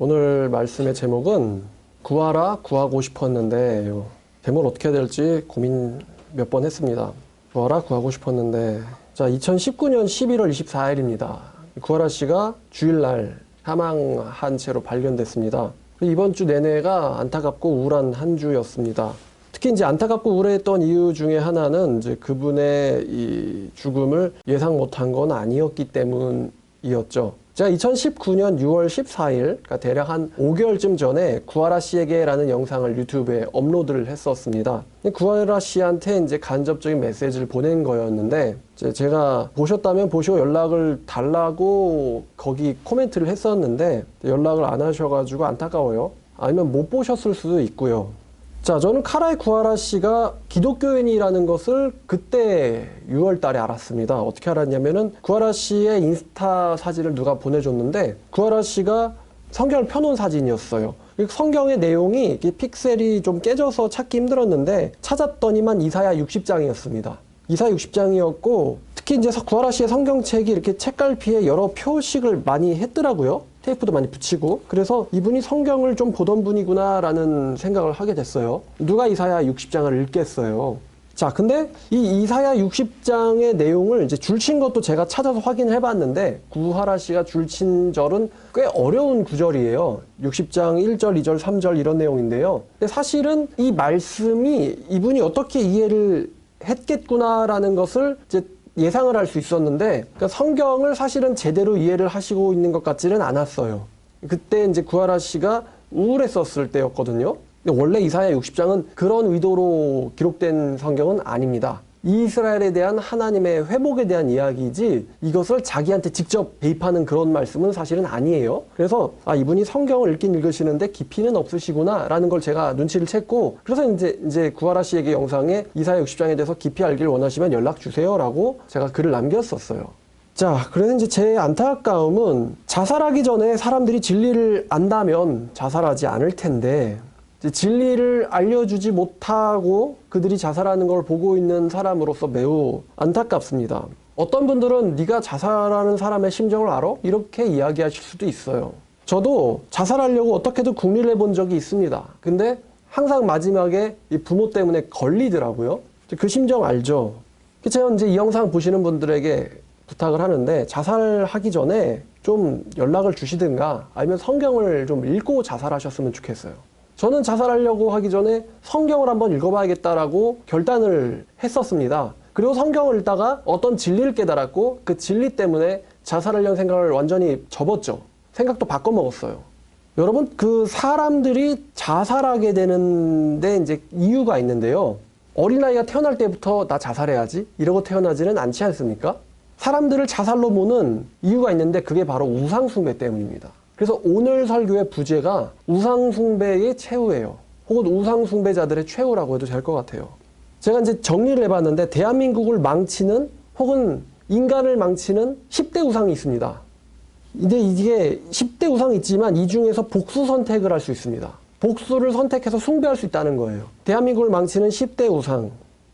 오늘 말씀의 제목은 구하라 구하고 싶었는데 제목을 어떻게 해야 될지 고민 몇 번 했습니다. 구하라 구하고 싶었는데 자 2019년 11월 24일입니다. 구하라 씨가 주일날 사망한 채로 발견됐습니다. 이번 주 내내가 안타깝고 우울한 한 주였습니다. 특히 이제 안타깝고 우울했던 이유 중에 하나는 이제 그분의 이 죽음을 예상 못한 건 아니었기 때문이었죠. 제가 2019년 6월 14일, 그러니까 대략 한 5개월쯤 전에 구하라 씨에게라는 영상을 유튜브에 업로드를 했었습니다. 구하라 씨한테 이제 간접적인 메시지를 보낸 거였는데, 제가 보셨다면 보시고 연락을 달라고 거기 코멘트를 했었는데, 연락을 안 하셔가지고 안타까워요. 아니면 못 보셨을 수도 있고요. 자, 저는 카라의 구하라 씨가 기독교인이라는 것을 그때 6월 달에 알았습니다. 어떻게 알았냐면은 구하라 씨의 인스타 사진을 누가 보내줬는데 구하라 씨가 성경을 펴놓은 사진이었어요. 성경의 내용이 픽셀이 좀 깨져서 찾기 힘들었는데 찾았더니만 이사야 60장이었습니다. 이사야 60장이었고 특히 이제 구하라 씨의 성경책이 이렇게 책갈피에 여러 표식을 많이 했더라고요. 테이프도 많이 붙이고. 그래서 이분이 성경을 좀 보던 분이구나 라는 생각을 하게 됐어요. 누가 이사야 60장을 읽겠어요. 자, 근데 이 이사야 60장의 내용을 이제 줄친 것도 제가 찾아서 확인을 해봤는데 구하라 씨가 줄친 절은 꽤 어려운 구절이에요. 60장 1절, 2절, 3절 이런 내용인데요. 근데 사실은 이 말씀이 이분이 어떻게 이해를 했겠구나라는 것을 이제 예상을 할 수 있었는데, 그러니까 성경을 사실은 제대로 이해를 하시고 있는 것 같지는 않았어요. 그때 이제 구하라 씨가 우울했었을 때였거든요. 근데 원래 이사야 60장은 그런 의도로 기록된 성경은 아닙니다. 이스라엘에 대한 하나님의 회복에 대한 이야기이지 이것을 자기한테 직접 대입하는 그런 말씀은 사실은 아니에요. 그래서 이분이 성경을 읽긴 읽으시는데 깊이는 없으시구나 라는 걸 제가 눈치를 챘고, 그래서 이제 구하라 씨에게 영상에 이사야 60장에 대해서 깊이 알길 원하시면 연락 주세요 라고 제가 글을 남겼었어요. 자, 그래서 이제 제 안타까움은 자살하기 전에 사람들이 진리를 안다면 자살하지 않을 텐데 진리를 알려주지 못하고 그들이 자살하는 걸 보고 있는 사람으로서 매우 안타깝습니다. 어떤 분들은 네가 자살하는 사람의 심정을 알아? 이렇게 이야기하실 수도 있어요. 저도 자살하려고 어떻게든 궁리를 해본 적이 있습니다. 근데 항상 마지막에 이 부모 때문에 걸리더라고요. 그 심정 알죠? 제가 이제 이 영상 보시는 분들에게 부탁을 하는데 자살하기 전에 좀 연락을 주시든가 아니면 성경을 좀 읽고 자살하셨으면 좋겠어요. 저는 자살하려고 하기 전에 성경을 한번 읽어봐야겠다라고 결단을 했었습니다. 그리고 성경을 읽다가 어떤 진리를 깨달았고 그 진리 때문에 자살하려는 생각을 완전히 접었죠. 생각도 바꿔먹었어요. 여러분, 그 사람들이 자살하게 되는데 이제 이유가 있는데요. 어린아이가 태어날 때부터 나 자살해야지 이러고 태어나지는 않지 않습니까? 사람들을 자살로 모는 이유가 있는데 그게 바로 우상숭배 때문입니다. 그래서 오늘 설교의 부제가 우상숭배의 최후예요. 혹은 우상숭배자들의 최후라고 해도 될 것 같아요. 제가 이제 정리를 해봤는데 대한민국을 망치는 혹은 인간을 망치는 10대 우상이 있습니다. 근데 이게 10대 우상이 있지만 이 중에서 복수 선택을 할 수 있습니다. 복수를 선택해서 숭배할 수 있다는 거예요. 대한민국을 망치는 10대 우상.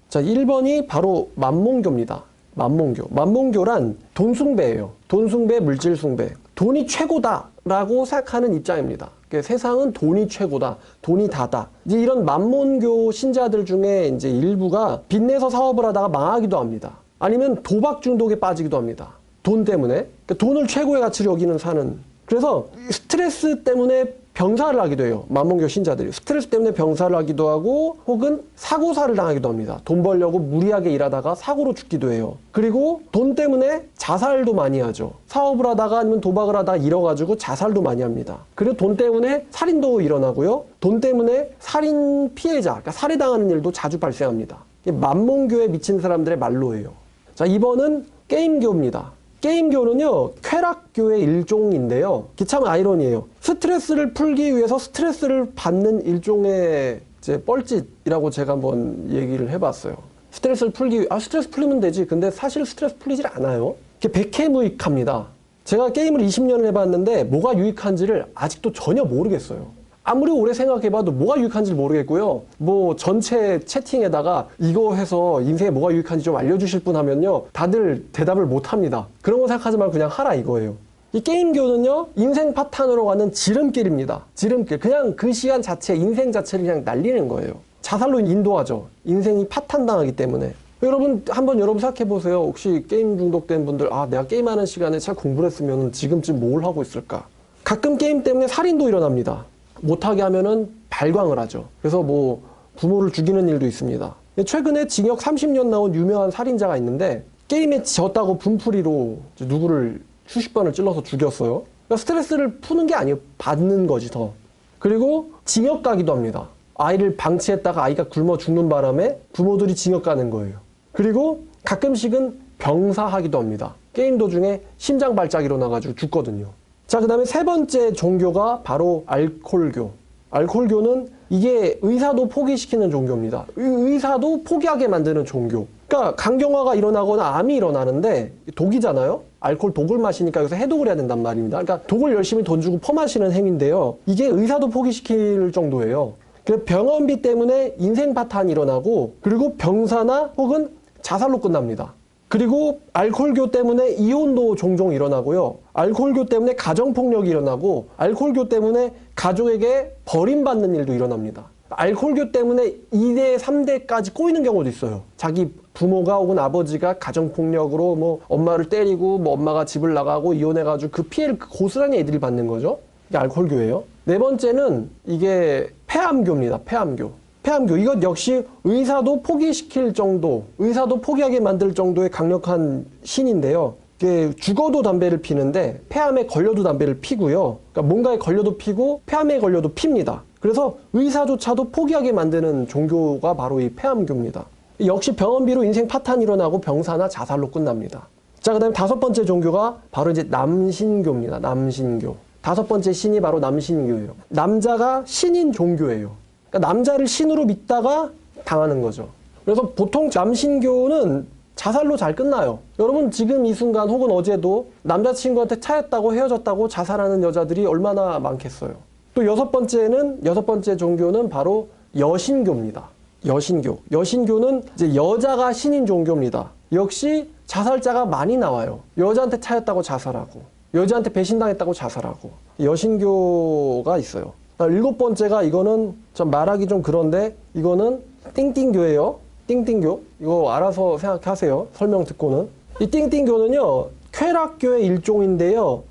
자, 1번이 바로 만몽교입니다. 만몽교. 만몽교란 돈숭배예요. 돈숭배, 물질숭배. 돈이 최고다라고 생각하는 입장입니다. 그러니까 세상은 돈이 최고다, 돈이 다다. 이제 이런 만몬교 신자들 중에 이제 일부가 빚내서 사업을 하다가 망하기도 합니다. 아니면 도박 중독에 빠지기도 합니다. 돈 때문에. 그러니까 돈을 최고의 가치로 여기는 사는. 그래서 스트레스 때문에 병사를 하기도 해요. 만몽교 신자들이. 스트레스 때문에 병사를 하기도 하고 혹은 사고사를 당하기도 합니다. 돈 벌려고 무리하게 일하다가 사고로 죽기도 해요. 그리고 돈 때문에 자살도 많이 하죠. 사업을 하다가 아니면 도박을 하다가 잃어가지고 자살도 많이 합니다. 그리고 돈 때문에 살인도 일어나고요. 돈 때문에 살인 피해자, 그러니까 살해당하는 일도 자주 발생합니다. 만몽교에 미친 사람들의 말로예요. 자, 2번은 게임교입니다. 게임교는요, 쾌락교의 일종인데요. 참 아이러니해요. 스트레스를 풀기 위해서 스트레스를 받는 일종의 이제 뻘짓이라고 제가 한번 얘기를 해봤어요. 스트레스를 스트레스 풀리면 되지. 근데 사실 스트레스 풀리질 않아요. 백해무익합니다. 제가 게임을 20년을 해봤는데 뭐가 유익한지를 아직도 전혀 모르겠어요. 아무리 오래 생각해봐도 뭐가 유익한지 모르겠고요. 뭐 전체 채팅에다가 이거 해서 인생에 뭐가 유익한지 좀 알려주실 분 하면요, 다들 대답을 못합니다. 그런 거 생각하지 말고 그냥 하라 이거예요. 이 게임교는요, 인생 파탄으로 가는 지름길입니다. 지름길. 그냥 그 시간 자체, 인생 자체를 그냥 날리는 거예요. 자살로 인도하죠. 인생이 파탄당하기 때문에. 여러분, 한번 여러분 생각해보세요. 혹시 게임 중독된 분들, 아, 내가 게임하는 시간에 잘 공부를 했으면 지금쯤 뭘 하고 있을까? 가끔 게임 때문에 살인도 일어납니다. 못하게 하면은 발광을 하죠. 그래서 뭐, 부모를 죽이는 일도 있습니다. 최근에 징역 30년 나온 유명한 살인자가 있는데, 게임에 졌다고 분풀이로 누구를 수십 번을 찔러서 죽였어요. 그러니까 스트레스를 푸는 게 아니에요. 받는 거지, 더. 그리고 징역 가기도 합니다. 아이를 방치했다가 아이가 굶어 죽는 바람에 부모들이 징역 가는 거예요. 그리고 가끔씩은 병사하기도 합니다. 게임 도중에 심장 발작이 일어나가지고 죽거든요. 자, 그 다음에 세 번째 종교가 바로 알코올교. 알코올교는 이게 의사도 포기시키는 종교입니다. 의사도 포기하게 만드는 종교. 그러니까 강경화가 일어나거나 암이 일어나는데 독이잖아요. 알코올 독을 마시니까 여기서 해독을 해야 된단 말입니다. 그러니까 독을 열심히 돈 주고 퍼마시는 행위인데요. 이게 의사도 포기시킬 정도예요. 그래서 병원비 때문에 인생 파탄이 일어나고, 그리고 병사나 혹은 자살로 끝납니다. 그리고 알코올교 때문에 이혼도 종종 일어나고요. 알코올교 때문에 가정폭력이 일어나고, 알코올교 때문에 가족에게 버림받는 일도 일어납니다. 알코올교 때문에 2대, 3대까지 꼬이는 경우도 있어요. 자기 부모가 혹은 아버지가 가정폭력으로 뭐 엄마를 때리고, 뭐 엄마가 집을 나가고 이혼해가지고 그 피해를 고스란히 애들이 받는 거죠. 이게 알코올교예요. 네 번째는 이게 폐암교입니다. 폐암교. 폐암교. 이것 역시 의사도 포기시킬 정도, 의사도 포기하게 만들 정도의 강력한 신인데요. 이게 죽어도 담배를 피는데 폐암에 걸려도 담배를 피고요. 그러니까 뭔가에 걸려도 피고 폐암에 걸려도 핍니다. 그래서 의사조차도 포기하게 만드는 종교가 바로 이 폐암교입니다. 역시 병원비로 인생 파탄이 일어나고 병사나 자살로 끝납니다. 자, 그 다음에 다섯 번째 종교가 바로 이제 남신교입니다. 남신교. 다섯 번째 신이 바로 남신교예요. 남자가 신인 종교예요. 그러니까 남자를 신으로 믿다가 당하는 거죠. 그래서 보통 남신교는 자살로 잘 끝나요. 여러분 지금 이 순간 혹은 어제도 남자친구한테 차였다고 헤어졌다고 자살하는 여자들이 얼마나 많겠어요. 또 여섯 번째 종교는 바로 여신교입니다. 여신교. 여신교는 이제 여자가 신인 종교입니다. 역시 자살자가 많이 나와요. 여자한테 차였다고 자살하고, 여자한테 배신당했다고 자살하고. 여신교가 있어요. 일곱 번째가, 이거는 좀 말하기 좀 그런데, 이거는 띵띵교예요. 띵띵교. 이거 알아서 생각하세요. 설명 듣고는. 이 띵띵교는요, 쾌락교의 일종인데요.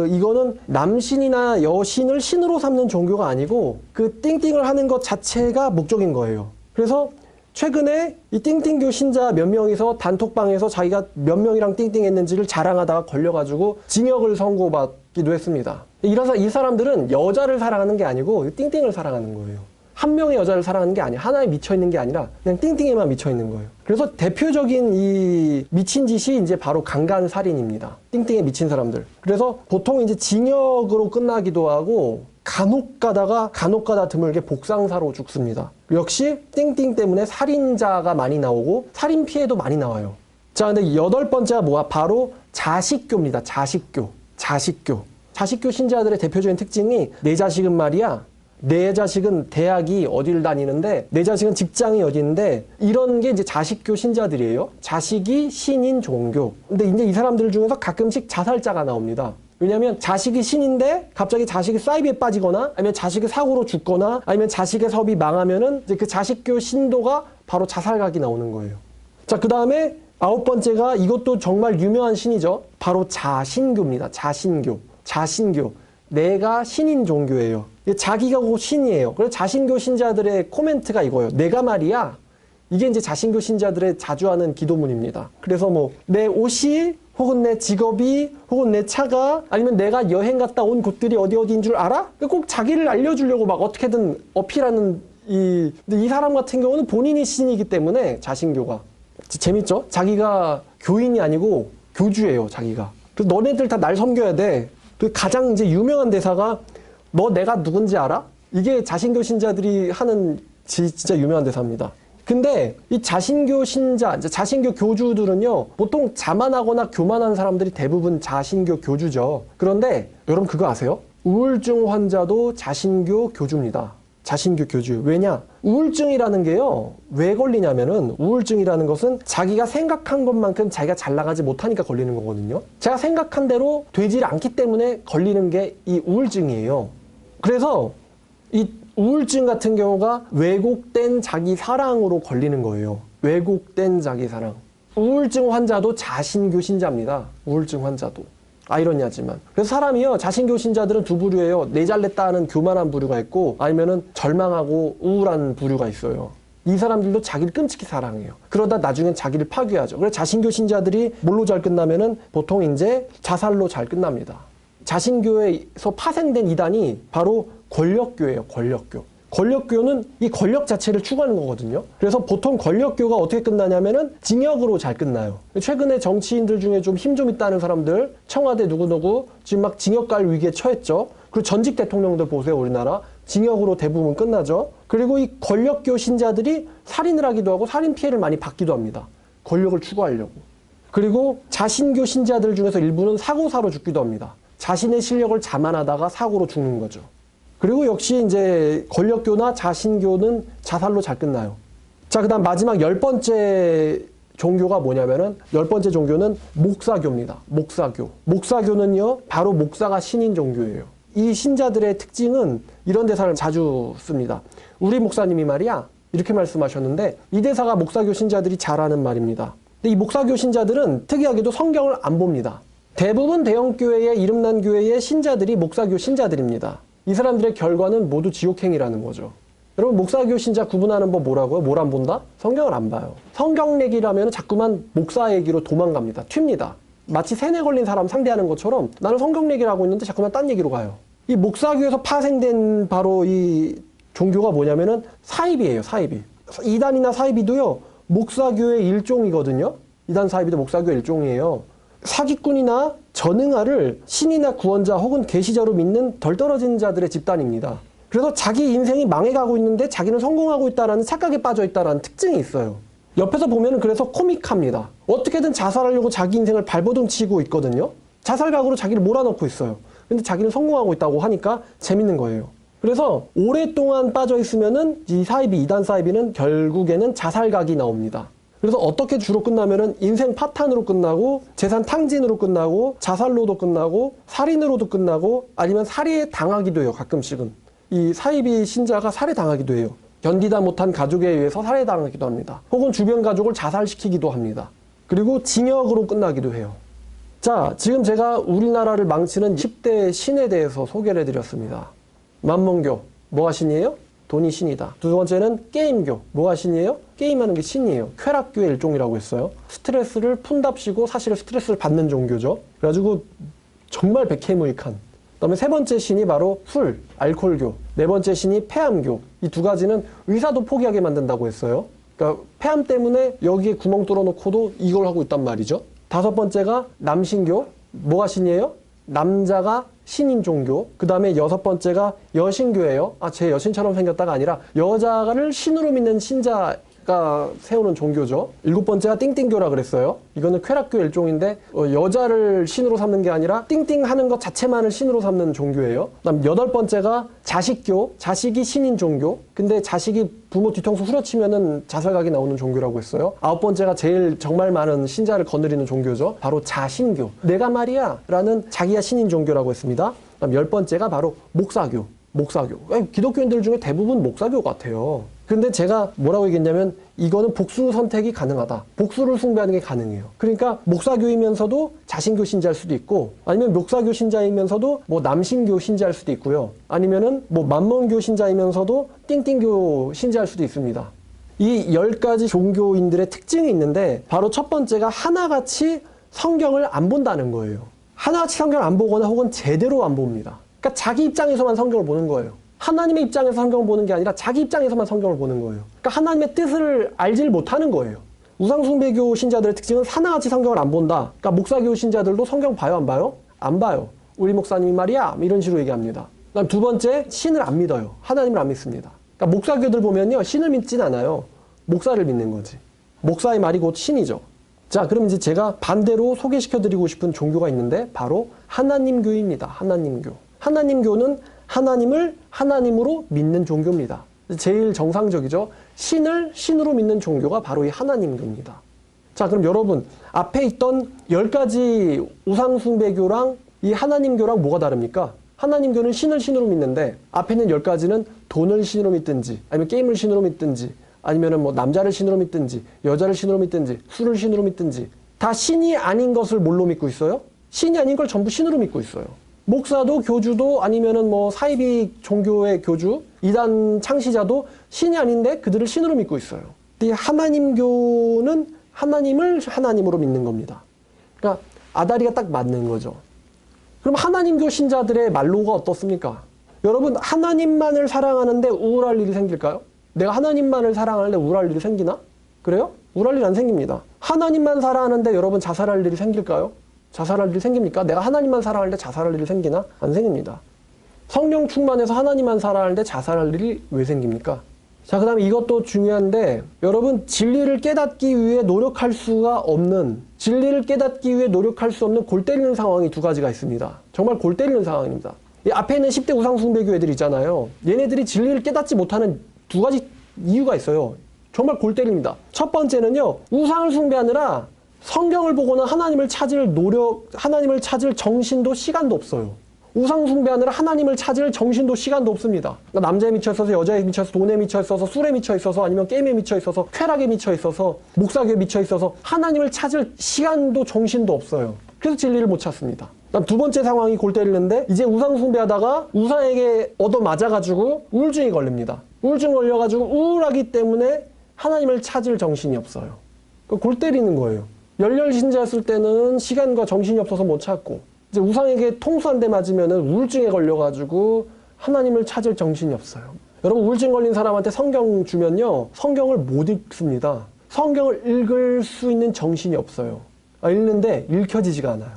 이거는 남신이나 여신을 신으로 삼는 종교가 아니고, 그 띵띵을 하는 것 자체가 목적인 거예요. 그래서 최근에 이 띵띵교 신자 몇 명이서 단톡방에서 자기가 몇 명이랑 띵띵했는지를 자랑하다가 걸려가지고 징역을 선고받기도 했습니다. 이 사람들은 여자를 사랑하는 게 아니고 띵띵을 사랑하는 거예요. 한 명의 여자를 사랑하는 게 아니야. 하나에 미쳐있는 게 아니라 그냥 띵띵에만 미쳐있는 거예요. 그래서 대표적인 이 미친 짓이 이제 바로 강간살인입니다. 띵띵에 미친 사람들. 그래서 보통 이제 징역으로 끝나기도 하고, 간혹 가다 드물게 복상사로 죽습니다. 역시 띵띵 때문에 살인자가 많이 나오고 살인 피해도 많이 나와요. 자, 근데 여덟 번째가 뭐야? 바로 자식교입니다. 자식교. 자식교 신자들의 대표적인 특징이, 내 자식은 말이야, 내 자식은 대학이 어디를 다니는데, 내 자식은 직장이 어디인데, 이런 게 이제 자식교 신자들이에요. 자식이 신인 종교. 근데 이제 이 사람들 중에서 가끔씩 자살자가 나옵니다. 왜냐하면 자식이 신인데 갑자기 자식이 사이비에 빠지거나, 아니면 자식이 사고로 죽거나, 아니면 자식의 사업이 망하면은 이제 그 자식교 신도가 바로 자살각이 나오는 거예요. 자, 그 다음에 아홉 번째가, 이것도 정말 유명한 신이죠. 바로 자신교입니다. 자신교. 내가 신인 종교예요. 자기가 곧 신이에요. 그래서 자신교 신자들의 코멘트가 이거예요. 내가 말이야. 이게 이제 자신교 신자들의 자주 하는 기도문입니다. 그래서 뭐, 내 옷이, 혹은 내 직업이, 혹은 내 차가, 아니면 내가 여행 갔다 온 곳들이 어디인 줄 알아? 꼭 자기를 알려주려고 막 어떻게든 어필하는 근데 이 사람 같은 경우는 본인이 신이기 때문에, 자신교가. 재밌죠? 자기가 교인이 아니고 교주예요, 자기가. 그래서 너네들 다 날 섬겨야 돼. 가장 이제 유명한 대사가, 너 내가 누군지 알아? 이게 자신교 신자들이 하는 진짜 유명한 대사입니다. 근데 이 자신교 신자, 자신교 교주들은요, 보통 자만하거나 교만한 사람들이 대부분 자신교 교주죠. 그런데 여러분 그거 아세요? 우울증 환자도 자신교 교주입니다. 자신교 교주. 왜냐? 우울증이라는 게요. 왜 걸리냐면은 우울증이라는 것은 자기가 생각한 것만큼 자기가 잘 나가지 못하니까 걸리는 거거든요. 제가 생각한 대로 되질 않기 때문에 걸리는 게 이 우울증이에요. 그래서 이 우울증 같은 경우가 왜곡된 자기 사랑으로 걸리는 거예요. 왜곡된 자기 사랑. 우울증 환자도 자신교 신자입니다. 우울증 환자도. 아이러니하지만. 그래서 사람이요, 자신교 신자들은 두 부류예요. 내 잘냈다 하는 교만한 부류가 있고, 아니면은 절망하고 우울한 부류가 있어요. 이 사람들도 자기를 끔찍히 사랑해요. 그러다 나중엔 자기를 파괴하죠. 그래서 자신교 신자들이 뭘로 잘 끝나면은 보통 이제 자살로 잘 끝납니다. 자신교에서 파생된 이단이 바로 권력교예요. 권력교. 권력교는 이 권력 자체를 추구하는 거거든요. 그래서 보통 권력교가 어떻게 끝나냐면은 징역으로 잘 끝나요. 최근에 정치인들 중에 좀 힘 좀 있다는 사람들, 청와대 누구누구 지금 막 징역 갈 위기에 처했죠. 그리고 전직 대통령들 보세요. 우리나라 징역으로 대부분 끝나죠. 그리고 이 권력교 신자들이 살인을 하기도 하고 살인 피해를 많이 받기도 합니다. 권력을 추구하려고. 그리고 자신교 신자들 중에서 일부는 사고사로 죽기도 합니다. 자신의 실력을 자만하다가 사고로 죽는 거죠. 그리고 역시 이제 권력교나 자신교는 자살로 잘 끝나요. 자, 그 다음 마지막 10번째 종교가 뭐냐면은 10번째 종교는 목사교입니다. 목사교. 목사교는요, 바로 목사가 신인 종교예요. 이 신자들의 특징은 이런 대사를 자주 씁니다. 우리 목사님이 말이야, 이렇게 말씀하셨는데 이 대사가 목사교 신자들이 잘 하는 말입니다. 근데 이 목사교 신자들은 특이하게도 성경을 안 봅니다. 대부분 대형교회의 이름난 교회의 신자들이 목사교 신자들입니다. 이 사람들의 결과는 모두 지옥행이라는 거죠. 여러분, 목사교 신자 구분하는 법 뭐라고요? 뭘 안 본다? 성경을 안 봐요. 성경 얘기라면 자꾸만 목사 얘기로 도망갑니다. 튑니다. 마치 세뇌 걸린 사람 상대하는 것처럼 나는 성경 얘기를 하고 있는데 자꾸만 딴 얘기로 가요. 이 목사교에서 파생된 바로 이 종교가 뭐냐면은 사이비예요. 사이비. 이단이나 사이비도요, 목사교의 일종이거든요. 이단 사이비도 목사교의 일종이에요. 사기꾼이나 전응아를 신이나 구원자 혹은 계시자로 믿는 덜 떨어진 자들의 집단입니다. 그래서 자기 인생이 망해가고 있는데 자기는 성공하고 있다는 착각에 빠져 있다는 특징이 있어요. 옆에서 보면은 그래서 코믹합니다. 어떻게든 자살하려고 자기 인생을 발버둥 치고 있거든요. 자살각으로 자기를 몰아넣고 있어요. 근데 자기는 성공하고 있다고 하니까 재밌는 거예요. 그래서 오랫동안 빠져 있으면은 이 사이비, 이단 사이비는 결국에는 자살각이 나옵니다. 그래서 어떻게 주로 끝나면은 인생 파탄으로 끝나고 재산 탕진으로 끝나고 자살로도 끝나고 살인으로도 끝나고 아니면 살해 당하기도 해요. 가끔씩은. 이 사이비 신자가 살해당하기도 해요. 견디다 못한 가족에 의해서 살해당하기도 합니다. 혹은 주변 가족을 자살시키기도 합니다. 그리고 징역으로 끝나기도 해요. 자, 지금 제가 우리나라를 망치는 10대 신에 대해서 소개를 해드렸습니다. 만몬교, 뭐가 신이에요? 돈이 신이다. 두 번째는 게임교, 뭐가 신이에요? 게임하는 게 신이에요. 쾌락교의 일종이라고 했어요. 스트레스를 푼답시고 사실은 스트레스를 받는 종교죠. 그래가지고 정말 백해무익한. 그다음에 세 번째 신이 바로 술, 알코올교. 네 번째 신이 폐암교. 이 두 가지는 의사도 포기하게 만든다고 했어요. 그러니까 폐암 때문에 여기에 구멍 뚫어놓고도 이걸 하고 있단 말이죠. 다섯 번째가 남신교. 뭐가 신이에요? 남자가 신인 종교. 그 다음에 여섯 번째가 여신교예요. 제 여신처럼 생겼다가 아니라 여자를 신으로 믿는 신자가 세우는 종교죠. 일곱 번째가 띵띵교라 그랬어요. 이거는 쾌락교 일종인데 여자를 신으로 삼는 게 아니라 띵띵하는 것 자체만을 신으로 삼는 종교예요. 그다음 여덟 번째가 자식교. 자식이 신인 종교. 근데 자식이 부모 뒤통수 후려치면은 자살각이 나오는 종교라고 했어요. 아홉 번째가 제일 정말 많은 신자를 거느리는 종교죠. 바로 자신교. 내가 말이야 라는 자기가 신인 종교라고 했습니다. 그다음 열 번째가 바로 목사교. 목사교. 기독교인들 중에 대부분 목사교 같아요. 근데 제가 뭐라고 얘기했냐면 이거는 복수 선택이 가능하다. 복수를 숭배하는 게 가능해요. 그러니까 목사교이면서도 자신교 신자일 수도 있고 아니면 목사교 신자이면서도 뭐 남신교 신자일 수도 있고요. 아니면은 뭐 만몬교 신자이면서도 띵띵교 신자일 수도 있습니다. 이 10가지 종교인들의 특징이 있는데 바로 첫 번째가 하나같이 성경을 안 본다는 거예요. 하나같이 성경을 안 보거나 혹은 제대로 안 봅니다. 그러니까 자기 입장에서만 성경을 보는 거예요. 하나님의 입장에서 성경을 보는 게 아니라 자기 입장에서만 성경을 보는 거예요. 그러니까 하나님의 뜻을 알질 못하는 거예요. 우상숭배교 신자들의 특징은 하나같이 성경을 안 본다. 그러니까 목사교 신자들도 성경 봐요, 안 봐요? 안 봐요. 우리 목사님이 말이야 이런 식으로 얘기합니다. 그다음 두 번째, 신을 안 믿어요. 하나님을 안 믿습니다. 그러니까 목사교들 보면요, 신을 믿진 않아요. 목사를 믿는 거지. 목사의 말이 곧 신이죠. 자, 그럼 이제 제가 반대로 소개시켜드리고 싶은 종교가 있는데 바로 하나님교입니다. 하나님교. 하나님교는 하나님을 하나님으로 믿는 종교입니다. 제일 정상적이죠. 신을 신으로 믿는 종교가 바로 이 하나님교입니다. 자, 그럼 여러분, 앞에 있던 10가지 우상숭배교랑 이 하나님교랑 뭐가 다릅니까? 하나님교는 신을 신으로 믿는데 앞에 있는 10가지는 돈을 신으로 믿든지 아니면 게임을 신으로 믿든지 아니면 뭐 남자를 신으로 믿든지 여자를 신으로 믿든지 술을 신으로 믿든지 다 신이 아닌 것을 뭘로 믿고 있어요? 신이 아닌 걸 전부 신으로 믿고 있어요. 목사도 교주도 아니면은 뭐 사이비 종교의 교주, 이단 창시자도 신이 아닌데 그들을 신으로 믿고 있어요. 이 하나님교는 하나님을 하나님으로 믿는 겁니다. 그러니까 아다리가 딱 맞는 거죠. 그럼 하나님교 신자들의 말로가 어떻습니까? 여러분, 하나님만을 사랑하는데 우울할 일이 생길까요? 내가 하나님만을 사랑하는데 우울할 일이 생기나? 그래요? 우울할 일 안 생깁니다. 하나님만 사랑하는데 여러분 자살할 일이 생길까요? 자살할 일이 생깁니까? 내가 하나님만 사랑할 때 자살할 일이 생기나? 안 생깁니다. 성령 충만해서 하나님만 사랑하는데 자살할 일이 왜 생깁니까? 자, 그 다음에 이것도 중요한데 여러분, 진리를 깨닫기 위해 노력할 수가 없는, 진리를 깨닫기 위해 노력할 수 없는 골 때리는 상황이 2가지가 있습니다. 정말 골 때리는 상황입니다. 이 앞에 있는 10대 우상숭배교 애들 있잖아요. 얘네들이 진리를 깨닫지 못하는 2가지 이유가 있어요. 정말 골 때립니다. 첫 번째는요, 우상을 숭배하느라 성경을 보거나 하나님을 찾을 정신도 시간도 없어요. 우상 숭배하느라 하나님을 찾을 정신도 시간도 없습니다. 그러니까 남자에 미쳐 있어서, 여자에 미쳐 있어서, 돈에 미쳐 있어서, 술에 미쳐 있어서, 아니면 게임에 미쳐 있어서, 쾌락에 미쳐 있어서, 목사교에 미쳐 있어서 하나님을 찾을 시간도 정신도 없어요. 그래서 진리를 못 찾습니다. 그다음 2번째 상황이 골 때리는데 이제 우상 숭배하다가 우상에게 얻어맞아가지고 우울증이 걸립니다. 우울증 걸려가지고 우울하기 때문에 하나님을 찾을 정신이 없어요. 골 때리는 거예요. 열렬 신자였을 때는 시간과 정신이 없어서 못 찾고 이제 우상에게 통수 한 대 맞으면은 우울증에 걸려가지고 하나님을 찾을 정신이 없어요. 여러분, 우울증 걸린 사람한테 성경 주면요, 성경을 못 읽습니다. 성경을 읽을 수 있는 정신이 없어요. 읽는데 읽혀지지가 않아요.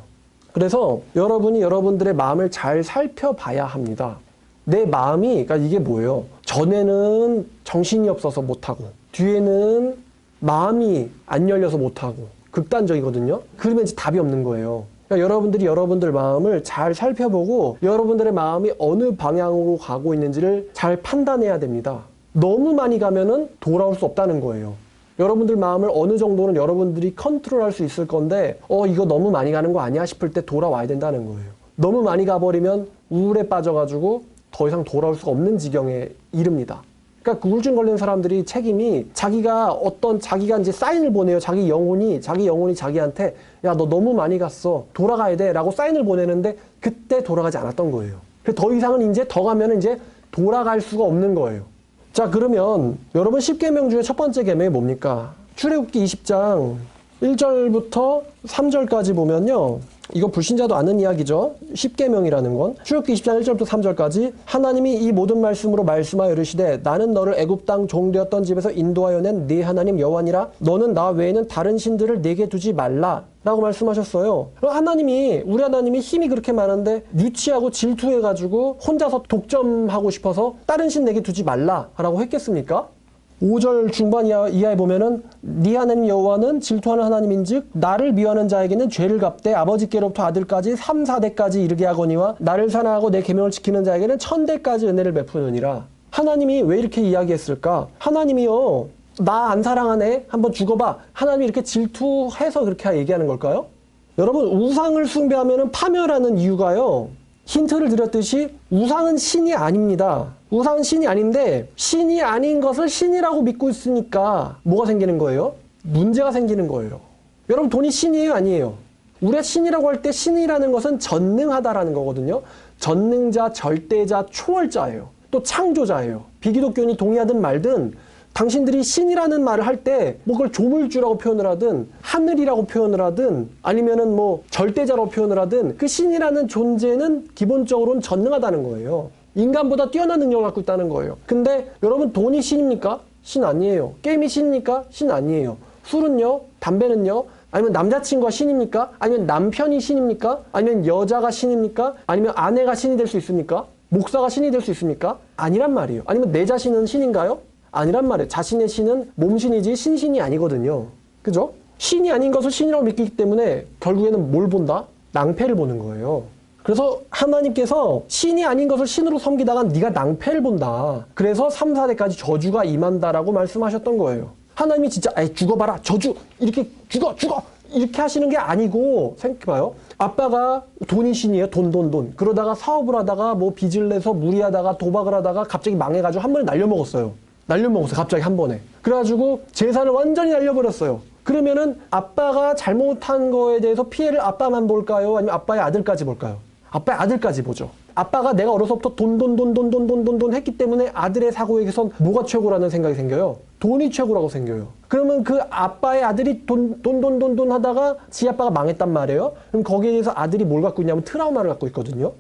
그래서 여러분이 여러분들의 마음을 잘 살펴봐야 합니다. 내 마음이, 그러니까 이게 뭐예요? 전에는 정신이 없어서 못하고 뒤에는 마음이 안 열려서 못하고 극단적이거든요. 그러면 이제 답이 없는 거예요. 그러니까 여러분들이 여러분들 마음을 잘 살펴보고 여러분들의 마음이 어느 방향으로 가고 있는지를 잘 판단해야 됩니다. 너무 많이 가면은 돌아올 수 없다는 거예요. 여러분들 마음을 어느 정도는 여러분들이 컨트롤할 수 있을 건데 이거 너무 많이 가는 거 아니야 싶을 때 돌아와야 된다는 거예요. 너무 많이 가버리면 우울에 빠져가지고 더 이상 돌아올 수가 없는 지경에 이릅니다. 그러니까 그 우울증 걸린 사람들이 책임이 자기가 이제 사인을 보내요. 자기 영혼이 자기한테 야, 너 너무 많이 갔어. 돌아가야 돼. 라고 사인을 보내는데 그때 돌아가지 않았던 거예요. 더 이상은 이제 더 가면 이제 돌아갈 수가 없는 거예요. 자, 그러면 여러분 10계명 중에 첫 번째 계명이 뭡니까? 출애굽기 20장 1절부터 3절까지 보면요. 이거 불신자도 아는 이야기죠. 10계명이라는 건. 출애굽기 20장 1절부터 3절까지 하나님이 이 모든 말씀으로 말씀하여 이르시되 나는 너를 애굽 땅 종되었던 집에서 인도하여 낸 네 하나님 여호와니라. 너는 나 외에는 다른 신들을 내게 두지 말라. 라고 말씀하셨어요. 우리 하나님이 힘이 그렇게 많은데 유치하고 질투해가지고 혼자서 독점하고 싶어서 다른 신 내게 두지 말라. 라고 했겠습니까? 5절 중반 이하에 보면은 네 하나님 여호와는 질투하는 하나님인즉 나를 미워하는 자에게는 죄를 갚되 아버지께로부터 아들까지 3, 4대까지 이르게 하거니와 나를 사랑하고 내 계명을 지키는 자에게는 1000대까지 은혜를 베푸느니라. 하나님이 왜 이렇게 이야기했을까? 하나님이요, 나 안 사랑하네? 한번 죽어봐. 하나님이 이렇게 질투해서 그렇게 얘기하는 걸까요? 여러분, 우상을 숭배하면 파멸하는 이유가요, 힌트를 드렸듯이 우상은 신이 아닙니다. 우상은 신이 아닌데 신이 아닌 것을 신이라고 믿고 있으니까 뭐가 생기는 거예요? 문제가 생기는 거예요. 여러분, 돈이 신이에요? 아니에요? 우리가 신이라고 할 때 신이라는 것은 전능하다라는 거거든요. 전능자, 절대자, 초월자예요. 또 창조자예요. 비기독교인이 동의하든 말든 당신들이 신이라는 말을 할 때 뭐 그걸 조물주라고 표현을 하든 하늘이라고 표현을 하든 아니면은 뭐 절대자라고 표현을 하든 그 신이라는 존재는 기본적으로는 전능하다는 거예요. 인간보다 뛰어난 능력을 갖고 있다는 거예요. 근데 여러분, 돈이 신입니까? 신 아니에요. 게임이 신입니까? 신 아니에요. 술은요? 담배는요? 아니면 남자친구가 신입니까? 아니면 남편이 신입니까? 아니면 여자가 신입니까? 아니면 아내가 신이 될 수 있습니까? 목사가 신이 될 수 있습니까? 아니란 말이에요. 아니면 내 자신은 신인가요? 아니란 말이에요. 자신의 신은 몸신이지 신신이 아니거든요. 그죠? 신이 아닌 것을 신이라고 믿기 때문에 결국에는 뭘 본다? 낭패를 보는 거예요. 그래서 하나님께서 신이 아닌 것을 신으로 섬기다가 네가 낭패를 본다. 그래서 3, 4대까지 저주가 임한다라고 말씀하셨던 거예요. 하나님이 진짜 죽어봐라 저주 이렇게 죽어 이렇게 하시는 게 아니고 생각해봐요. 아빠가 돈이 신이에요. 돈. 그러다가 사업을 하다가 뭐 빚을 내서 무리하다가 도박을 하다가 갑자기 망해가지고 한 번에 날려먹었어요. 갑자기 한 번에. 그래가지고 재산을 완전히 날려버렸어요. 그러면은 아빠가 잘못한 거에 대해서 피해를 아빠만 볼까요? 아니면 아빠의 아들까지 볼까요? 아빠의 아들까지 보죠. 아빠가 내가 어려서부터 돈 했기 때문에 아들의 사고에선 뭐가 최고라는 생각이 생겨요? 돈이 최고라고 생겨요. 그러면 그 아빠의 아들이 돈 하다가 지 아빠가 망했단 말이에요. 그럼 거기에 대해서 아들이 뭘 갖고 있냐면 트라우마를 갖고 있거든요.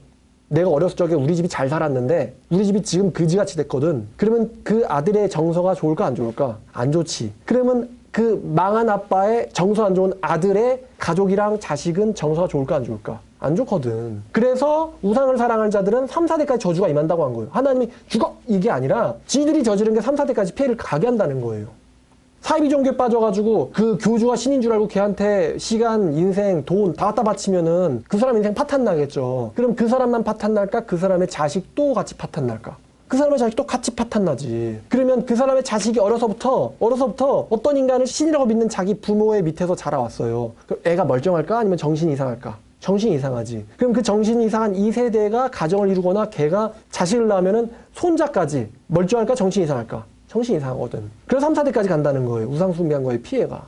내가 어렸을 적에 우리 집이 잘 살았는데 우리 집이 지금 그지같이 됐거든. 그러면 그 아들의 정서가 좋을까 안 좋을까? 안 좋지. 그러면 그 망한 아빠의 정서 안 좋은 아들의 가족이랑 자식은 정서가 좋을까 안 좋을까? 안 좋거든. 그래서 우상을 사랑하는 자들은 3, 4대까지 저주가 임한다고 한 거예요. 하나님이 죽어! 이게 아니라 지들이 저지른 게 3, 4대까지 피해를 가게 한다는 거예요. 사이비 종교에 빠져가지고 그 교주가 신인 줄 알고 걔한테 시간, 인생, 돈 다 갖다 바치면은 그 사람 인생 파탄 나겠죠. 그럼 그 사람만 파탄 날까? 그 사람의 자식도 같이 파탄 날까? 그 사람의 자식도 같이 파탄 나지. 그러면 그 사람의 자식이 어려서부터 어떤 인간을 신이라고 믿는 자기 부모의 밑에서 자라왔어요. 그럼 애가 멀쩡할까? 아니면 정신이 이상할까? 정신이 이상하지. 그럼 그 정신이 이상한 2세대가 가정을 이루거나 걔가 자식을 낳으면은 손자까지 멀쩡할까? 정신이 이상할까? 정신이 이상하거든. 그래서 3, 4대까지 간다는 거예요. 우상 숭배한 거의 피해가.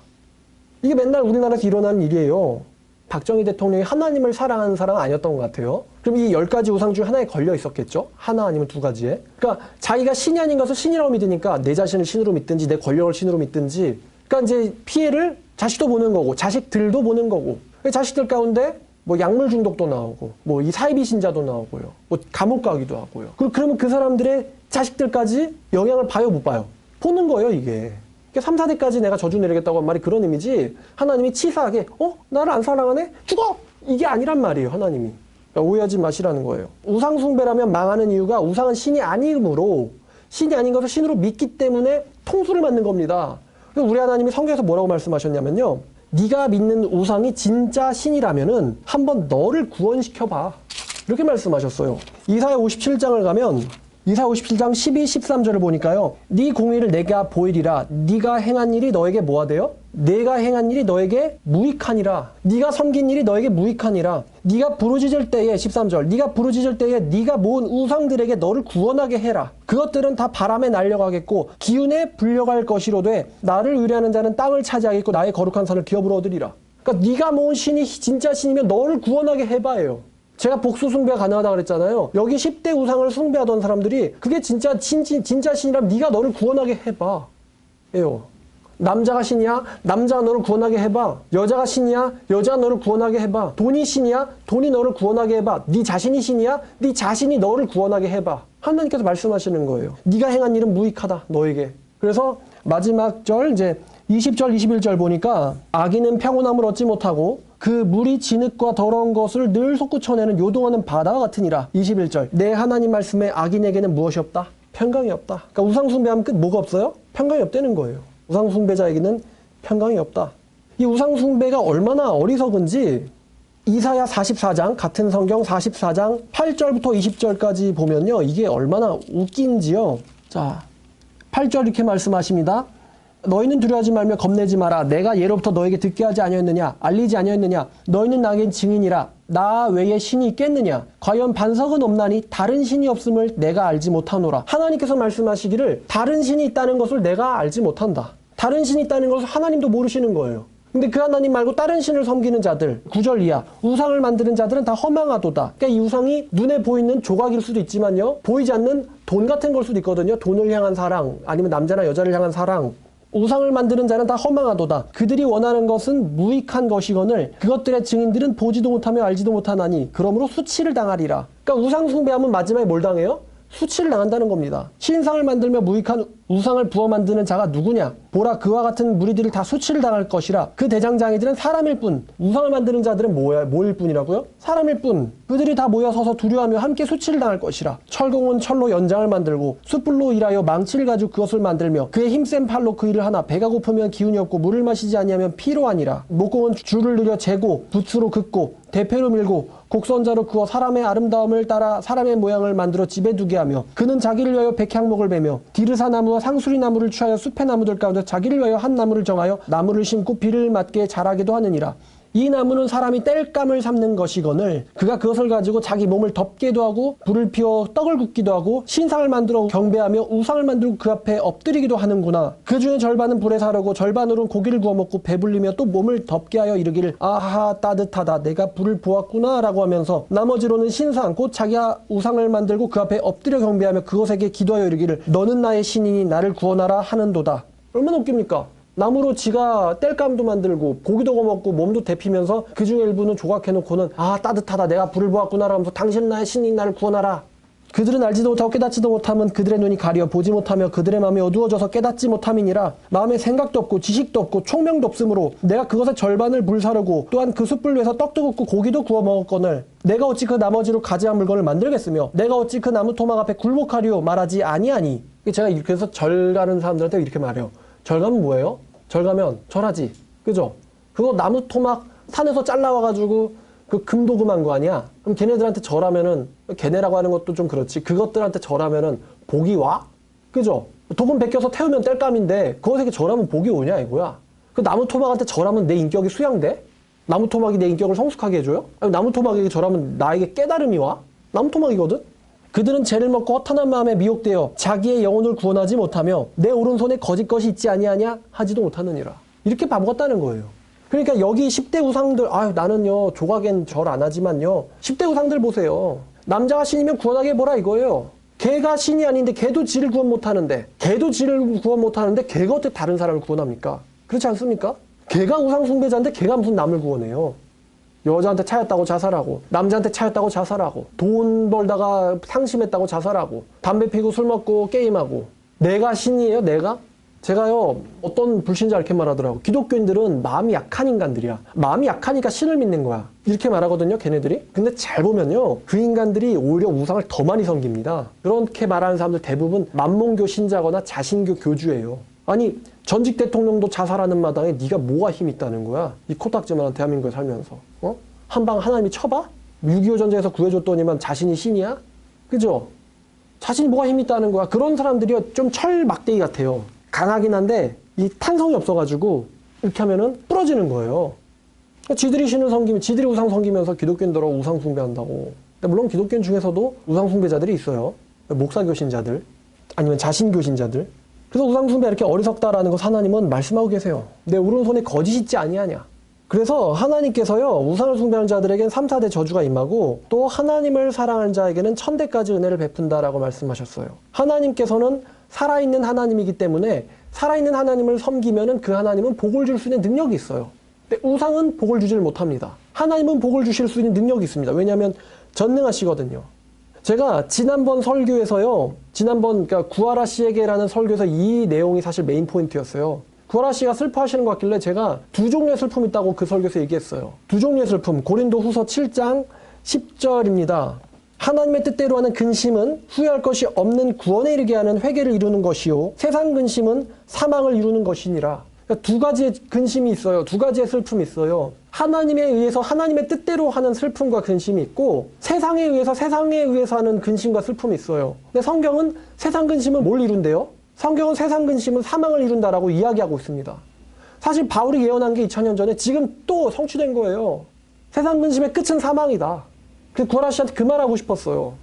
이게 맨날 우리나라에서 일어나는 일이에요. 박정희 대통령이 하나님을 사랑하는 사람은 아니었던 것 같아요. 그럼 이 10가지 우상 중 하나에 걸려 있었겠죠? 하나 아니면 2가지에. 그러니까 자기가 신이 아닌 것을 신이라고 믿으니까 내 자신을 신으로 믿든지 내 권력을 신으로 믿든지 그러니까 이제 피해를 자식도 보는 거고 자식들도 보는 거고 자식들 가운데 뭐 약물 중독도 나오고 뭐 이 사이비 신자도 나오고요. 뭐 감옥 가기도 하고요. 그러면 그 사람들의 자식들까지 영향을 봐요 못 봐요? 보는 거예요 이게. 3, 4대까지 내가 저주 내리겠다고 한 말이 그런 의미지 하나님이 치사하게 나를 안 사랑하네? 죽어! 이게 아니란 말이에요 하나님이. 그러니까 오해하지 마시라는 거예요. 우상 숭배라면 망하는 이유가 우상은 신이 아니므로 신이 아닌 것을 신으로 믿기 때문에 통수를 맞는 겁니다. 그래서 우리 하나님이 성경에서 뭐라고 말씀하셨냐면요. 네가 믿는 우상이 진짜 신이라면은 한번 너를 구원시켜봐. 이렇게 말씀하셨어요. 이사야 57장을 가면 이사야 57장 12, 13절을 보니까요. 네 공의를 내가 보이리라. 네가 행한 일이 너에게 뭐가 돼요? 내가 행한 일이 너에게 무익하니라. 네가 섬긴 일이 너에게 무익하니라. 네가 부르짖을 때에 13절 네가 부르짖을 때에 네가 모은 우상들에게 너를 구원하게 해라. 그것들은 다 바람에 날려가겠고 기운에 불려갈 것이로되 나를 의뢰하는 자는 땅을 차지하겠고 나의 거룩한 산을 기업으로 얻으리라. 그러니까 네가 모은 신이 진짜 신이면 너를 구원하게 해봐요. 제가 복수 숭배가 가능하다고 그랬잖아요. 여기 10대 우상을 숭배하던 사람들이 그게 진짜 신이라면 네가 너를 구원하게 해봐. 예요. 남자가 신이야? 남자가 너를 구원하게 해봐. 여자가 신이야? 여자가 너를 구원하게 해봐. 돈이 신이야? 돈이 너를 구원하게 해봐. 네 자신이 신이야? 네 자신이 너를 구원하게 해봐. 하나님께서 말씀하시는 거예요. 네가 행한 일은 무익하다 너에게. 그래서 마지막 절 이제 20절 21절 보니까 악인은 평온함을 얻지 못하고 그 물이 진흙과 더러운 것을 늘 솟구쳐내는 요동하는 바다와 같으니라. 21절 내 하나님 말씀에 악인에게는 무엇이 없다? 평강이 없다. 그러니까 우상 숭배하면 끝 뭐가 없어요? 평강이 없다는 거예요. 우상 숭배자에게는 평강이 없다. 이 우상 숭배가 얼마나 어리석은지 이사야 44장 같은 성경 44장 8절부터 20절까지 보면요. 이게 얼마나 웃긴지요. 자, 8절 이렇게 말씀하십니다. 너희는 두려워하지 말며 겁내지 마라. 내가 예로부터 너에게 듣게 하지 아니하였느냐? 알리지 아니하였느냐? 너희는 나에겐 증인이라. 나 외에 신이 있겠느냐? 과연 반석은 없나니 다른 신이 없음을 내가 알지 못하노라. 하나님께서 말씀하시기를 다른 신이 있다는 것을 내가 알지 못한다. 다른 신이 있다는 것을 하나님도 모르시는 거예요. 근데 그 하나님 말고 다른 신을 섬기는 자들 9절 이하 우상을 만드는 자들은 다 허망하도다. 그러니까 이 우상이 눈에 보이는 조각일 수도 있지만요. 보이지 않는 돈 같은 걸 수도 있거든요. 돈을 향한 사랑 아니면 남자나 여자를 향한 사랑. 우상을 만드는 자는 다 허망하도다. 그들이 원하는 것은 무익한 것이거늘 그것들의 증인들은 보지도 못하며 알지도 못하나니 그러므로 수치를 당하리라. 그러니까 우상 숭배하면 마지막에 뭘 당해요? 수치를 당한다는 겁니다. 신상을 만들며 무익한 우상을 부어 만드는 자가 누구냐? 보라 그와 같은 무리들을 다 수치를 당할 것이라. 그 대장장이들은 사람일 뿐. 우상을 만드는 자들은 뭐일 뿐이라고요? 사람일 뿐. 그들이 다 모여서서 두려워하며 함께 수치를 당할 것이라. 철공은 철로 연장을 만들고 숯불로 일하여 망치를 가지고 그것을 만들며 그의 힘센 팔로 그 일을 하나. 배가 고프면 기운이 없고 물을 마시지 아니하면 피로 하니라. 목공은 줄을 들여 재고 붓으로 긋고 대패로 밀고 곡선자로 그어 사람의 아름다움을 따라 사람의 모양을 만들어 집에 두게 하며 그는 자기를 위하여 백향목을 베며 디르사 나무와 상수리 나무를 취하여 숲의 나무들 가운데 자기를 위하여 한 나무를 정하여 나무를 심고 비를 맞게 자라기도 하느니라. 이 나무는 사람이 땔감을 삼는 것이거늘 그가 그것을 가지고 자기 몸을 덮게도 하고 불을 피워 떡을 굽기도 하고 신상을 만들어 경배하며 우상을 만들고 그 앞에 엎드리기도 하는구나. 그 중에 절반은 불에 사르고 절반으로는 고기를 구워 먹고 배불리며 또 몸을 덮게 하여 이르기를 아하 따뜻하다 내가 불을 보았구나 라고 하면서 나머지로는 신상 곧 자기가 우상을 만들고 그 앞에 엎드려 경배하며 그것에게 기도하여 이르기를 너는 나의 신이니 나를 구원하라 하는도다. 얼마나 웃깁니까? 나무로 지가 땔감도 만들고 고기도 구워 먹고 몸도 데피면서 그 중에 일부는 조각해놓고는 아 따뜻하다 내가 불을 보았구나 라면서 당신은 나의 신이 나를 구원하라. 그들은 알지도 못하고 깨닫지도 못하면 그들의 눈이 가려 보지 못하며 그들의 마음이 어두워져서 깨닫지 못함이니라. 마음에 생각도 없고 지식도 없고 총명도 없으므로 내가 그것의 절반을 불사르고 또한 그 숯불 위에서 떡도 굽고 고기도 구워 먹었거늘 내가 어찌 그 나머지로 가지한 물건을 만들겠으며 내가 어찌 그 나무 토막 앞에 굴복하리요 말하지 아니하니. 제가 이렇게 해서 절 가는 사람들한테 이렇게 말해요. 절 가면 뭐예요? 절 가면 절하지. 그죠? 그거 나무 토막 산에서 잘라와가지고 그 금도금한 거 아니야? 그럼 걔네들한테 절하면은 걔네라고 하는 것도 좀 그렇지. 그것들한테 절하면은 복이 와? 그죠? 도금 베껴서 태우면 땔감인데 그것에게 절하면 복이 오냐 이거야. 그 나무 토막한테 절하면 내 인격이 수양돼? 나무 토막이 내 인격을 성숙하게 해줘요? 아니, 나무 토막에게 절하면 나에게 깨달음이 와? 나무 토막이거든? 그들은 죄를 먹고 허탄한 마음에 미혹되어 자기의 영혼을 구원하지 못하며 내 오른손에 거짓 것이 있지 아니하냐 하지도 못하느니라. 이렇게 바보 같다는 거예요. 그러니까 여기 10대 우상들 나는요 조각엔 절 안 하지만요 10대 우상들 보세요. 남자가 신이면 구원하게 해보라 이거예요. 걔가 신이 아닌데 걔도 지를 구원 못하는데 걔가 어떻게 다른 사람을 구원합니까? 그렇지 않습니까? 걔가 우상 숭배자인데 걔가 무슨 남을 구원해요. 여자한테 차였다고 자살하고 남자한테 차였다고 자살하고 돈 벌다가 상심했다고 자살하고 담배 피고 술 먹고 게임하고 내가 신이에요? 내가? 제가요 어떤 불신자 이렇게 말하더라고. 기독교인들은 마음이 약한 인간들이야. 마음이 약하니까 신을 믿는 거야. 이렇게 말하거든요 걔네들이. 근데 잘 보면요 그 인간들이 오히려 우상을 더 많이 섬깁니다. 그렇게 말하는 사람들 대부분 만몽교 신자거나 자신교 교주예요. 아니 전직 대통령도 자살하는 마당에 네가 뭐가 힘 있다는 거야? 이 코딱지만한 대한민국에 살면서 한 방 하나님이 쳐봐? 6.25 전쟁에서 구해줬더니만 자신이 신이야? 그죠? 자신이 뭐가 힘 있다는 거야? 그런 사람들이 좀 철막대기 같아요. 강하긴 한데 이 탄성이 없어가지고 이렇게 하면은 부러지는 거예요. 그러니까 지들이 신을 섬기면 지들이 우상 섬기면서 기독교인들은 우상 숭배한다고. 물론 기독교인 중에서도 우상 숭배자들이 있어요. 목사교 신자들 아니면 자신교 신자들. 그래서 우상 숭배 이렇게 어리석다라는 것 하나님은 말씀하고 계세요. 내 오른손에 거짓 있지 아니하냐. 그래서 하나님께서요 우상을 숭배하는 자들에게는 3, 4대 저주가 임하고 또 하나님을 사랑하는 자에게는 1000대까지 은혜를 베푼다라고 말씀하셨어요. 하나님께서는 살아있는 하나님이기 때문에 살아있는 하나님을 섬기면은 그 하나님은 복을 줄 수 있는 능력이 있어요. 근데 우상은 복을 주질 못합니다. 하나님은 복을 주실 수 있는 능력이 있습니다. 왜냐하면 전능하시거든요. 제가 지난번 설교에서요 그러니까 구하라 씨에게라는 설교에서 이 내용이 사실 메인 포인트였어요. 구하라 씨가 슬퍼하시는 것 같길래 제가 두 종류의 슬픔이 있다고 그 설교에서 얘기했어요. 두 종류의 슬픔, 고린도 후서 7장 10절입니다. 하나님의 뜻대로 하는 근심은 후회할 것이 없는 구원에 이르게 하는 회개를 이루는 것이요 세상 근심은 사망을 이루는 것이니라. 그러니까 두 가지의 근심이 있어요. 두 가지의 슬픔이 있어요. 하나님에 의해서 하나님의 뜻대로 하는 슬픔과 근심이 있고 세상에 의해서 하는 근심과 슬픔이 있어요. 근데 성경은 세상 근심은 뭘 이룬대요? 성경은 세상 근심은 사망을 이룬다라고 이야기하고 있습니다. 사실 바울이 예언한 게 2000년 전에 지금 또 성취된 거예요. 세상 근심의 끝은 사망이다. 그래서 구하라 씨한테 그 말하고 싶었어요.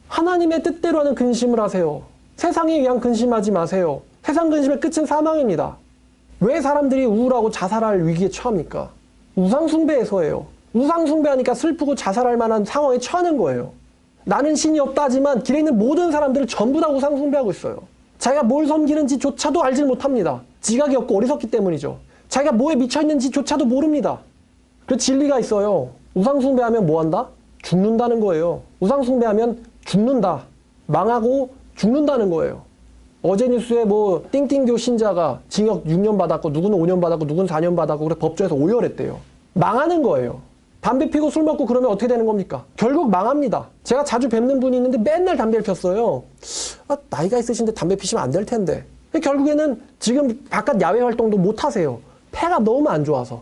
하나님의 뜻대로 하는 근심을 하세요. 세상에 의한 근심하지 마세요. 세상 근심의 끝은 사망입니다. 왜 사람들이 우울하고 자살할 위기에 처합니까? 우상 숭배에서예요. 우상 숭배하니까 슬프고 자살할 만한 상황에 처하는 거예요. 나는 신이 없다 하지만 길에 있는 모든 사람들을 전부 다 우상 숭배하고 있어요. 자기가 뭘 섬기는지조차도 알지 못합니다. 지각이 없고 어리석기 때문이죠. 자기가 뭐에 미쳐있는지조차도 모릅니다. 그 진리가 있어요. 우상 숭배하면 뭐 한다? 죽는다는 거예요. 우상 숭배하면 죽는다. 망하고 죽는다는 거예요. 어제 뉴스에 뭐 띵띵교 신자가 징역 6년 받았고 누구는 5년 받았고 누구는 4년 받았고 그래 법정에서 오열했대요. 망하는 거예요. 담배 피고 술 먹고 그러면 어떻게 되는 겁니까? 결국 망합니다. 제가 자주 뵙는 분이 있는데 맨날 담배를 폈어요. 나이가 있으신데 담배 피시면 안 될 텐데. 결국에는 지금 바깥 야외 활동도 못 하세요. 폐가 너무 안 좋아서.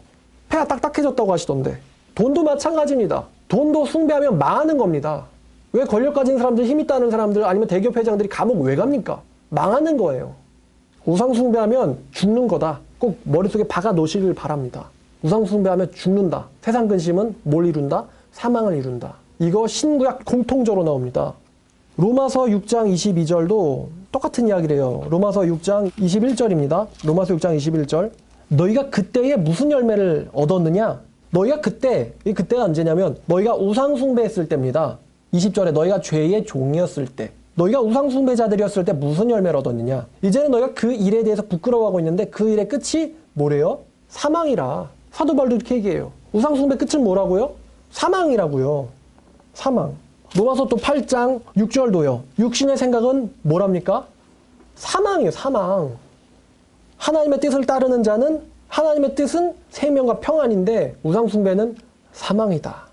폐가 딱딱해졌다고 하시던데. 돈도 마찬가지입니다. 돈도 숭배하면 망하는 겁니다. 왜 권력 가진 사람들, 힘 있다는 사람들 아니면 대기업 회장들이 감옥 왜 갑니까? 망하는 거예요. 우상 숭배하면 죽는 거다. 꼭 머릿속에 박아 놓으시길 바랍니다. 우상 숭배하면 죽는다. 세상 근심은 뭘 이룬다? 사망을 이룬다. 이거 신구약 공통적으로 나옵니다. 로마서 6장 22절도 똑같은 이야기래요. 로마서 6장 21절입니다. 로마서 6장 21절. 너희가 그때에 무슨 열매를 얻었느냐? 너희가 그때가 언제냐면 너희가 우상 숭배했을 때입니다. 20절에 너희가 죄의 종이었을 때, 너희가 우상 숭배자들이었을 때 무슨 열매를 얻었느냐? 이제는 너희가 그 일에 대해서 부끄러워하고 있는데 그 일의 끝이 뭐래요? 사망이라. 사도 바울도 이렇게 얘기해요. 우상 숭배 끝은 뭐라고요? 사망이라고요. 사망. 로마서 또 8장 6절도요. 육신의 생각은 뭐랍니까? 사망이에요. 사망. 하나님의 뜻을 따르는 자는 하나님의 뜻은 생명과 평안인데 우상 숭배는 사망이다.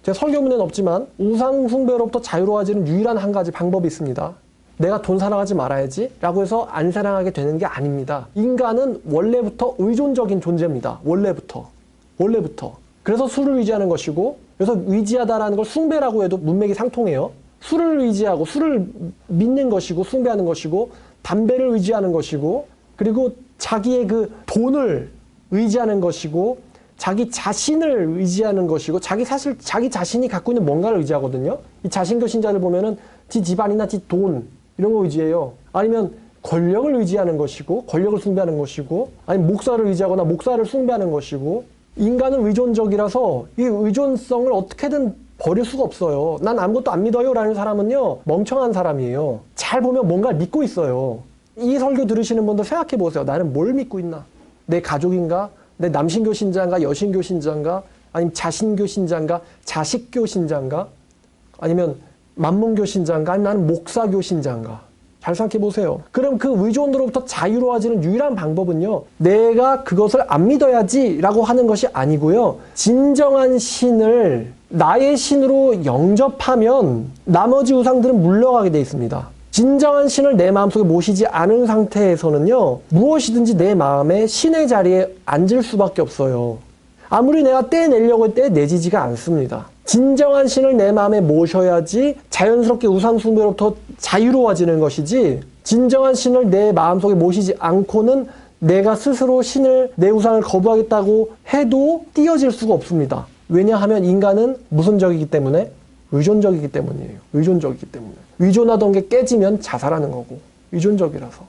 제 설교문에는 없지만 우상 숭배로부터 자유로워지는 유일한 한 가지 방법이 있습니다. 내가 돈 사랑하지 말아야지 라고 해서 안 사랑하게 되는 게 아닙니다. 인간은 원래부터 의존적인 존재입니다. 원래부터. 그래서 술을 의지하는 것이고, 그래서 의지하다라는 걸 숭배라고 해도 문맥이 상통해요. 술을 의지하고 술을 믿는 것이고 숭배하는 것이고, 담배를 의지하는 것이고, 그리고 자기의 그 돈을 의지하는 것이고, 자기 자신을 의지하는 것이고, 자기 자신이 갖고 있는 뭔가를 의지하거든요. 이 자신교 신자들 보면은 지 집안이나 지 돈 이런 거 의지해요. 아니면 권력을 의지하는 것이고, 권력을 숭배하는 것이고, 아니면 목사를 의지하거나 목사를 숭배하는 것이고, 인간은 의존적이라서 이 의존성을 어떻게든 버릴 수가 없어요. 난 아무것도 안 믿어요 라는 사람은요, 멍청한 사람이에요. 잘 보면 뭔가를 믿고 있어요. 이 설교 들으시는 분들 생각해 보세요. 나는 뭘 믿고 있나? 내 가족인가? 내 남신교 신자인가? 여신교 신자인가? 아니면 자신교 신자인가? 자식교 신자인가? 아니면 만문교 신자인가? 아니면 나는 목사교 신자인가? 잘 생각해 보세요. 그럼 그 의존으로부터 자유로워지는 유일한 방법은요, 내가 그것을 안 믿어야지 라고 하는 것이 아니고요, 진정한 신을 나의 신으로 영접하면 나머지 우상들은 물러가게 돼 있습니다. 진정한 신을 내 마음속에 모시지 않은 상태에서는요, 무엇이든지 내 마음에 신의 자리에 앉을 수밖에 없어요. 아무리 내가 떼내려고 떼내지지가 않습니다. 진정한 신을 내 마음에 모셔야지 자연스럽게 우상 숭배로부터 자유로워지는 것이지, 진정한 신을 내 마음속에 모시지 않고는 내가 스스로 신을, 내 우상을 거부하겠다고 해도 띄어질 수가 없습니다. 왜냐하면 인간은 무슨적이기 때문에? 의존적이기 때문이에요. 의존적이기 때문에. 의존하던 게 깨지면 자살하는 거고, 의존적이라서.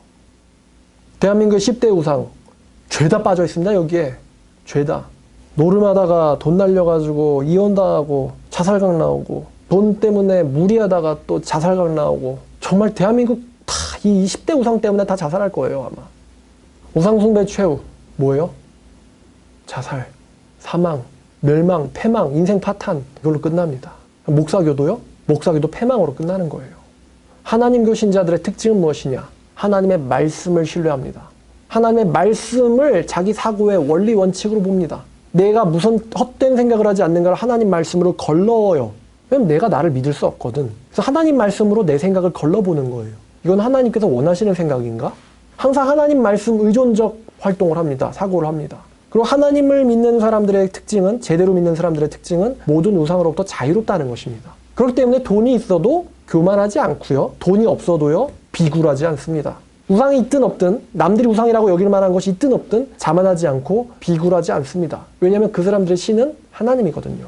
대한민국의 10대 우상 죄다 빠져 있습니다. 여기에 죄다. 노름하다가 돈 날려가지고 이혼당하고 자살각 나오고, 돈 때문에 무리하다가 또 자살각 나오고, 정말 대한민국 다 이 10대 우상 때문에 다 자살할 거예요 아마. 우상 숭배 최후 뭐예요? 자살, 사망, 멸망, 패망, 인생 파탄, 이걸로 끝납니다. 목사교도요? 목사교도 패망으로 끝나는 거예요. 하나님교 신자들의 특징은 무엇이냐? 하나님의 말씀을 신뢰합니다. 하나님의 말씀을 자기 사고의 원리 원칙으로 봅니다. 내가 무슨 헛된 생각을 하지 않는가를 하나님 말씀으로 걸러요. 왜냐면 내가 나를 믿을 수 없거든. 그래서 하나님 말씀으로 내 생각을 걸러보는 거예요. 이건 하나님께서 원하시는 생각인가? 항상 하나님 말씀 의존적 활동을 합니다. 사고를 합니다. 그리고 하나님을 믿는 사람들의 특징은, 제대로 믿는 사람들의 특징은 모든 우상으로부터 자유롭다는 것입니다. 그렇기 때문에 돈이 있어도 교만하지 않고요, 돈이 없어도요 비굴하지 않습니다. 우상이 있든 없든, 남들이 우상이라고 여길 만한 것이 있든 없든 자만하지 않고 비굴하지 않습니다. 왜냐하면 그 사람들의 신은 하나님이거든요.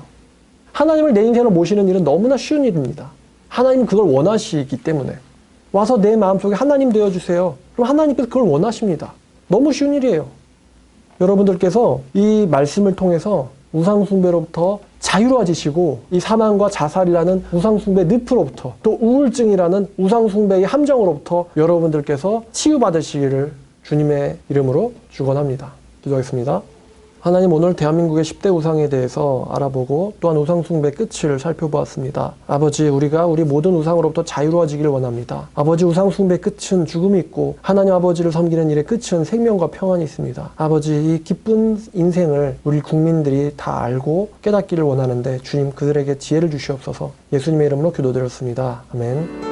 하나님을 내 인생으로 모시는 일은 너무나 쉬운 일입니다. 하나님은 그걸 원하시기 때문에. 와서 내 마음속에 하나님 되어주세요. 그럼 하나님께서 그걸 원하십니다. 너무 쉬운 일이에요. 여러분들께서 이 말씀을 통해서 우상숭배로부터 자유로워지시고, 이 사망과 자살이라는 우상숭배 늪으로부터, 또 우울증이라는 우상숭배의 함정으로부터 여러분들께서 치유받으시기를 주님의 이름으로 축원합니다. 기도하겠습니다. 하나님, 오늘 대한민국의 10대 우상에 대해서 알아보고 또한 우상 숭배 끝을 살펴보았습니다. 아버지, 우리가 우리 모든 우상으로부터 자유로워지기를 원합니다. 아버지, 우상 숭배 끝은 죽음이 있고 하나님 아버지를 섬기는 일의 끝은 생명과 평안이 있습니다. 아버지, 이 기쁜 인생을 우리 국민들이 다 알고 깨닫기를 원하는데 주님, 그들에게 지혜를 주시옵소서. 예수님의 이름으로 기도드렸습니다. 아멘.